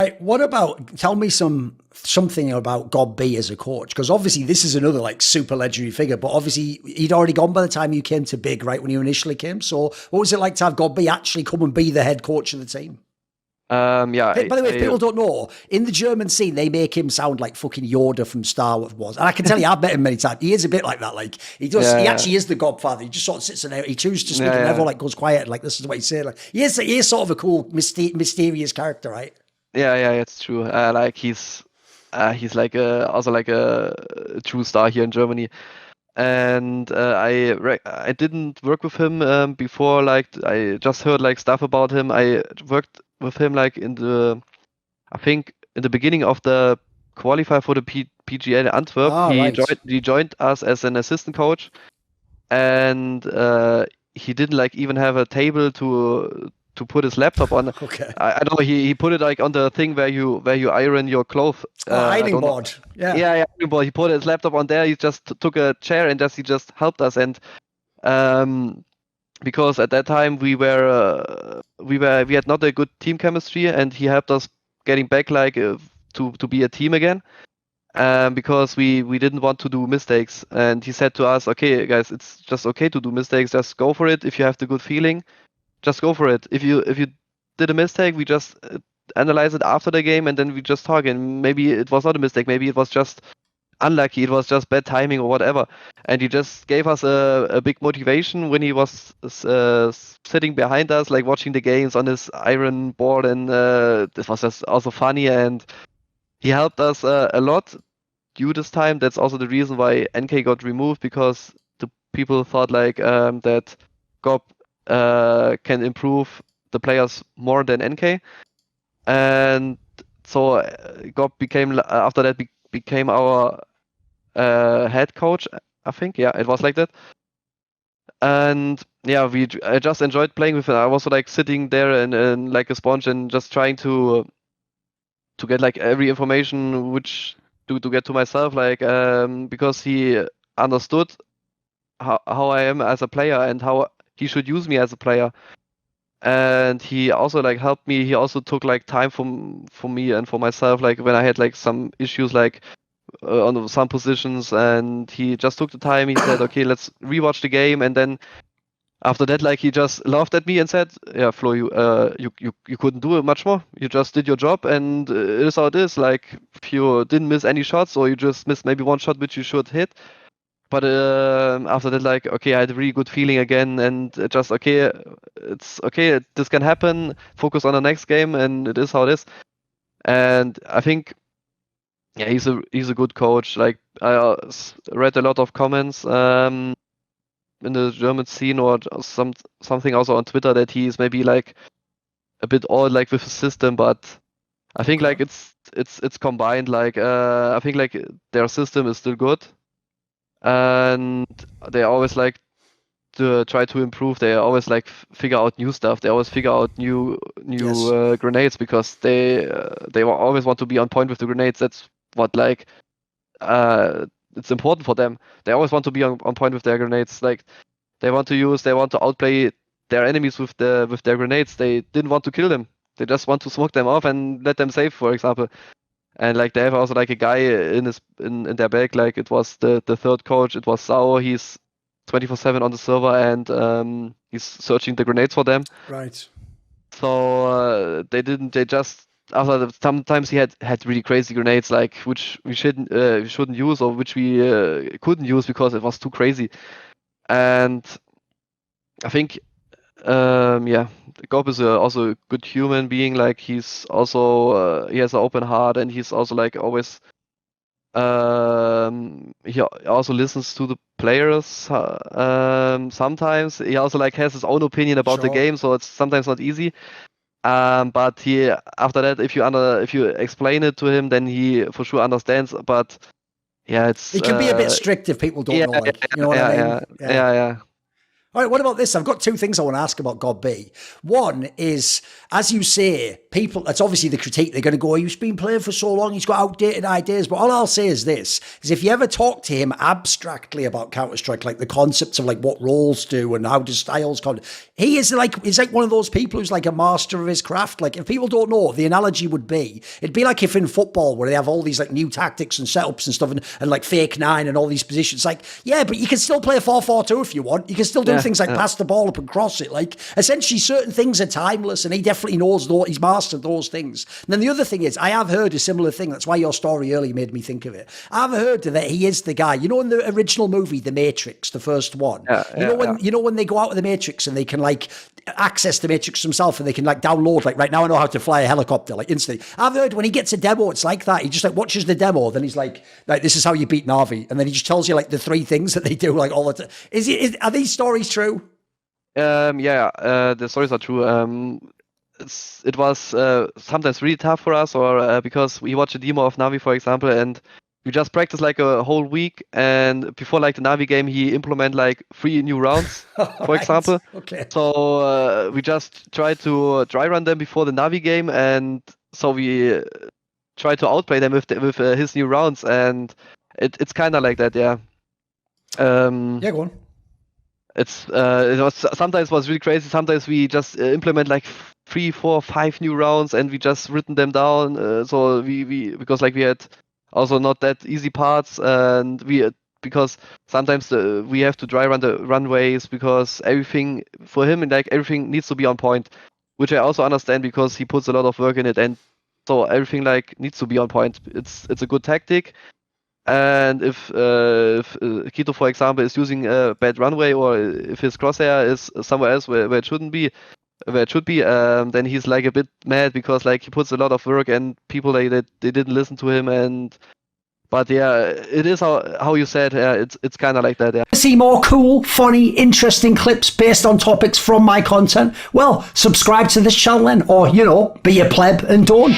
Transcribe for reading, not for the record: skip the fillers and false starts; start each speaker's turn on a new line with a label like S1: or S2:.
S1: Right. What about, tell me something about God B as a coach? Because obviously this is another like super legendary figure, but obviously he'd already gone by the time you came to Big, right? When you initially came. So what was it like to have God B actually come and be the head coach of the team?
S2: Yeah,
S1: By the way, if people don't know, in the German scene, they make him sound like fucking Yoda from Star Wars. And I can tell you, I've met him many times. He is a bit like that. Like he
S2: yeah,
S1: actually is the Godfather. He just sort of sits in there. He chooses to
S2: yeah,
S1: speak and
S2: yeah,
S1: everyone like goes quiet. Like this is what he said. Like he is sort of a cool, mysterious character, right?
S2: yeah, it's true. Like he's like also like a true star here in Germany. And I didn't work with him before. Like I just heard like stuff about him. I worked with him like I think in the beginning of the qualifier for the PGA Antwerp.
S1: Ah, right.
S2: He joined us as an assistant coach, and he didn't like even have a table to put his laptop on.
S1: Okay.
S2: I know he put it like on the thing where you iron your clothes.
S1: Oh,
S2: I
S1: ironing
S2: don't know.
S1: board. Yeah.
S2: Yeah, ironing board. He put his laptop on there. He just took a chair and he just helped us. And um, because at that time we had not a good team chemistry, and he helped us getting back like to be a team again. Because we didn't want to do mistakes, and he said to us, "Okay, guys, it's just okay to do mistakes. Just go for it. If you have the good feeling, just go for it. If you did a mistake, we just analyze it after the game, and then we just talk. And maybe it was not a mistake. Maybe it was just unlucky. It was just bad timing or whatever." And he just gave us a big motivation when he was sitting behind us, like watching the games on his iron board, and it was just also funny, and he helped us a lot due this time. That's also the reason why NK got removed, because the people thought like that Gob can improve the players more than NK, and so Gob became after that became our head coach. I think, yeah, it was like that. And yeah, I just enjoyed playing with him. I was like sitting there and like a sponge and just trying to get like every information which to get to myself, like because he understood how I am as a player and how he should use me as a player. And he also like helped me. He also took like time for me and for myself, like when I had like some issues like on some positions, and he just took the time. He said, "Okay, let's rewatch the game," and then after that, like he just laughed at me and said, "Yeah, Flo, you couldn't do it much more. You just did your job, and it is how it is. Like if you didn't miss any shots, or you just missed maybe one shot which you should hit." But after that, like, okay, I had a really good feeling again, and just okay, it's okay. This can happen. Focus on the next game, and it is how it is. And I think, yeah, he's a good coach. Like I read a lot of comments in the German scene, or something also on Twitter, that he is maybe like a bit old like with the system, but I think like it's combined. Like I think like their system is still good, and they always like to try to improve. They always like figure out new stuff. They always figure out new
S1: Yes.
S2: grenades, because they always want to be on point with the grenades. That's what like it's important for them. They always want to be on point with their grenades. Like they want to outplay their enemies with their grenades. They didn't want to kill them. They just want to smoke them off and let them save, for example. And like they have also like a guy in their back. Like it was the third coach. It was Sao. He's 24/7 on the server, and he's searching the grenades for them.
S1: Right.
S2: So they didn't. They just sometimes he had really crazy grenades, like which we shouldn't use, or which we couldn't use because it was too crazy. And I think yeah, Gob is also a good human being. Like he's also he has an open heart, and he's also like always he also listens to the players. Sometimes he also like has his own opinion about the
S1: Sure.
S2: game, so it's sometimes not easy. But he after that, if you explain it to him, then he for sure understands. But yeah,
S1: It can be a bit strict if people don't
S2: yeah,
S1: know, like, you know what I mean? Yeah.
S2: yeah.
S1: All right, what about this? I've got two things I want to ask about God B. One is, as you say, people, that's obviously the critique. They're going to go, he's been playing for so long, he's got outdated ideas. But all I'll say is this, is if you ever talk to him abstractly about Counter-Strike, like the concepts of like what roles do and how does styles come, he's like one of those people who's like a master of his craft. Like if people don't know, the analogy would be, it'd be like if in football where they have all these like new tactics and setups and stuff and like fake nine and all these positions, like, yeah, but you can still play 4-4-2 if you want. You can still do things like pass the ball up and cross it. Like essentially certain things are timeless, and he definitely knows he's mastered those things. And then the other thing is, I have heard a similar thing. That's why your story earlier made me think of it. I've heard that he is the guy, you know, in the original movie, The Matrix, the first one, you know when they go out of the Matrix and they can like access the Matrix themselves and they can like download, like right now I know how to fly a helicopter, like instantly. I've heard when he gets a demo, it's like that. He just like watches the demo, then he's like this is how you beat Na'vi, and then he just tells you like the 3 things that they do like all the time. Are these stories true?
S2: The stories are true. It was sometimes really tough for us, or because we watch a demo of Na'vi, for example, and we just practice like a whole week, and before like the Na'vi game, he implement like 3 new rounds, for example.
S1: Okay.
S2: So we just try to dry run them before the Na'vi game, and so we try to outplay them with his new rounds, and it's kind of like that, yeah.
S1: Yeah, go on.
S2: Sometimes was really crazy. Sometimes we just implement like 3, 4, 5 new rounds, and we just written them down. So we because like we had also not that easy parts, and because sometimes we have to dry run the runways because everything for him and like everything needs to be on point, which I also understand because he puts a lot of work in it, and so everything like needs to be on point. It's a good tactic. And if Keto, for example, is using a bad runway, or if his crosshair is somewhere else where it should be, then he's like a bit mad because like he puts a lot of work and people they didn't listen to him. But yeah, it is how you said. It's kind of like that. Yeah.
S1: See more cool, funny, interesting clips based on topics from my content? Well, subscribe to this channel then, or be a pleb and don't.